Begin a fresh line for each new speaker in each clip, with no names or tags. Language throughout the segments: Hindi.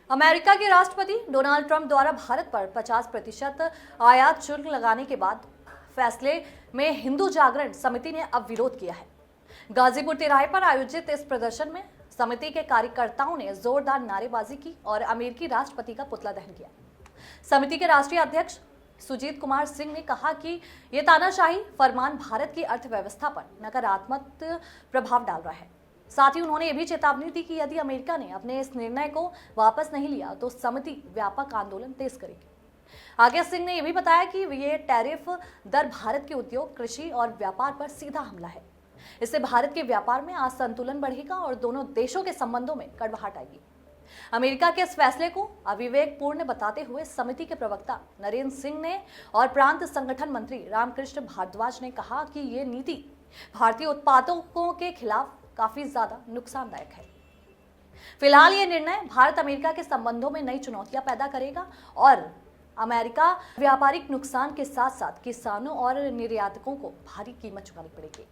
अमेरिका के राष्ट्रपति डोनाल्ड ट्रंप द्वारा भारत पर 50% आयात शुल्क लगाने के बाद फैसले में हिंदू जागरण समिति ने अब विरोध किया है। गाजीपुर तिराहे पर आयोजित इस प्रदर्शन में समिति के कार्यकर्ताओं ने जोरदार नारेबाजी की और अमेरिकी राष्ट्रपति का पुतला दहन किया। समिति के राष्ट्रीय अध्यक्ष सुजीत कुमार सिंह ने कहा कि ये तानाशाही फरमान भारत की अर्थव्यवस्था पर नकारात्मक प्रभाव डाल रहा है। साथ ही उन्होंने ये भी चेतावनी दी कि यदि अमेरिका ने अपने इस निर्णय को वापस नहीं लिया तो समिति व्यापक आंदोलन तेज करेगी। आगे सिंह ने यह भी बताया कि ये टैरिफ दर भारत के उद्योग, कृषि और व्यापार पर सीधा हमला है। इससे भारत के व्यापार में असंतुलन बढ़ेगा और दोनों देशों के संबंधों में कड़वाहट आएगी। अमेरिका के इस फैसले को अविवेकपूर्ण बताते हुए समिति के प्रवक्ता नरेंद्र सिंह ने और प्रांत संगठन मंत्री रामकृष्ण भारद्वाज ने कहा कि ये नीति भारतीय उत्पादकों के खिलाफ काफी ज्यादा नुकसानदायक है। फिलहाल ये निर्णय भारत अमेरिका के संबंधों में नई चुनौतियां पैदा करेगा और अमेरिका व्यापारिक नुकसान के साथ साथ किसानों और निर्यातकों को भारी कीमत चुकानी पड़ेगी।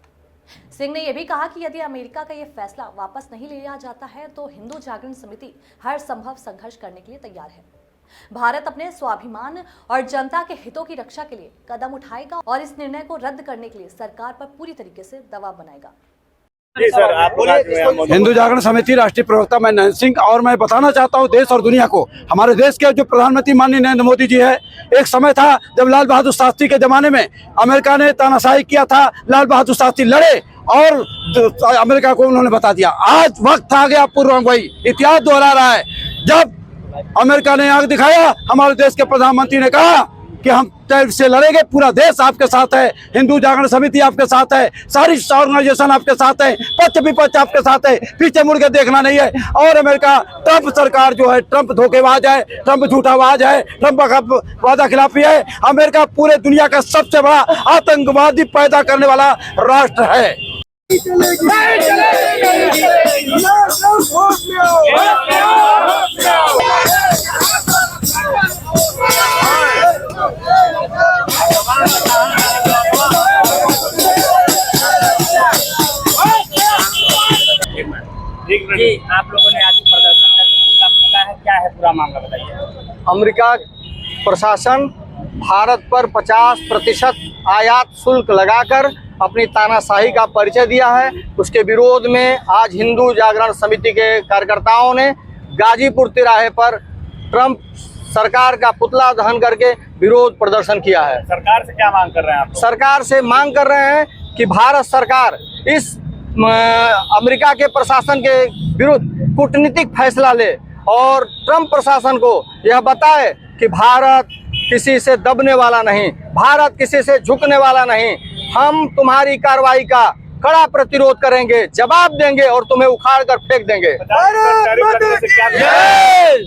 सिंह ने यह भी कहा कि यदि अमेरिका का यह फैसला वापस नहीं लिया जाता है तो हिंदू जागरण समिति हर संभव संघर्ष करने के लिए तैयार है। भारत अपने स्वाभिमान और जनता के हितों की रक्षा के लिए कदम उठाएगा और इस निर्णय को रद्द करने के लिए सरकार पर पूरी तरीके से दबाव बनाएगा।
जी सर, आप
हिंदू जागरण समिति राष्ट्रीय प्रवक्ता मैं नरेंद्र सिंह, और मैं बताना चाहता हूं देश और दुनिया को, हमारे देश के जो प्रधानमंत्री माननीय नरेंद्र मोदी जी है, एक समय था जब लाल बहादुर शास्त्री के जमाने में अमेरिका ने तानाशाही किया था, लाल बहादुर शास्त्री लड़े और अमेरिका को उन्होंने बता दिया। आज वक्त आ गया पूर्व वही इतिहास दोहरा रहा है। जब अमेरिका ने आग दिखाया, हमारे देश के प्रधानमंत्री ने कहा कि हम टैरिफ से लड़ेंगे, पूरा देश आपके साथ है, हिंदू जागरण समिति आपके साथ है, सारी ऑर्गेनाइजेशन आपके साथ है, पक्ष विपक्ष आपके साथ है, पीछे मुड़ के देखना नहीं है। और अमेरिका ट्रंप सरकार जो है, ट्रंप धोखेबाज है, ट्रंप झूठाबाज है, ट्रंप का वादा खिलाफी है। अमेरिका पूरे दुनिया का सबसे बड़ा आतंकवादी पैदा करने वाला राष्ट्र है।
जी, आप लोगों ने आज प्रदर्शन करके पूरा फूका है, क्या है पूरा मामला बताइए।
अमेरिका प्रशासन भारत पर 50% आयात शुल्क लगाकर अपनी तानाशाही का परिचय दिया है। उसके विरोध में आज हिंदू जागरण समिति के कार्यकर्ताओं ने गाजीपुर तिराहे पर ट्रंप सरकार का पुतला दहन करके विरोध प्रदर्शन किया है।
सरकार से क्या मांग कर रहे हैं आप?
सरकार से मांग कर रहे हैं कि भारत सरकार इस अमेरिका के प्रशासन के विरुद्ध कूटनीतिक फैसला ले और ट्रंप प्रशासन को यह बताए कि भारत किसी से दबने वाला नहीं, भारत किसी से झुकने वाला नहीं। हम तुम्हारी कार्रवाई का कड़ा प्रतिरोध करेंगे, जवाब देंगे और तुम्हें उखाड़ कर फेंक देंगे।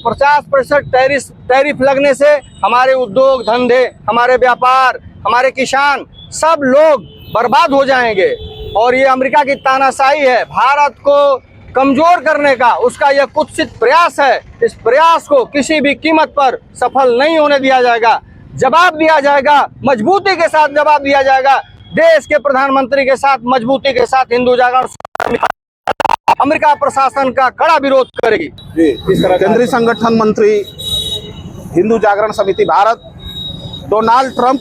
50% टैरिफ लगने से हमारे उद्योग धंधे, हमारे व्यापार, हमारे किसान सब लोग बर्बाद हो जाएंगे। और ये अमेरिका की तानाशाही है, भारत को कमजोर करने का उसका यह कुत्सित प्रयास है। इस प्रयास को किसी भी कीमत पर सफल नहीं होने दिया जाएगा। जवाब दिया जाएगा, मजबूती के साथ जवाब दिया जाएगा। देश के प्रधानमंत्री के साथ मजबूती के साथ हिंदू जागरण अमेरिका प्रशासन का कड़ा विरोध करेगी।
केंद्रीय संगठन मंत्री हिंदू जागरण समिति भारत डोनाल्ड ट्रंप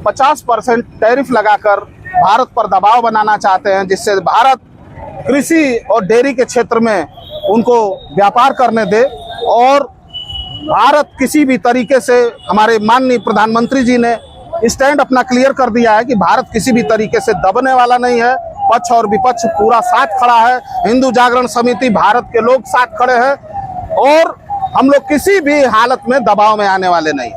50% टैरिफ लगाकर भारत पर दबाव बनाना चाहते हैं, जिससे भारत कृषि और डेयरी के क्षेत्र में उनको व्यापार करने दे। और भारत किसी भी तरीके से, हमारे माननीय प्रधानमंत्री जी ने स्टैंड अपना क्लियर कर दिया है कि भारत किसी भी तरीके से दबने वाला नहीं है। पक्ष और विपक्ष पूरा साथ खड़ा है, हिंदू जागरण समिति भारत के लोग साथ खड़े हैं और हम लोग किसी भी हालत में दबाव में आने वाले नहीं।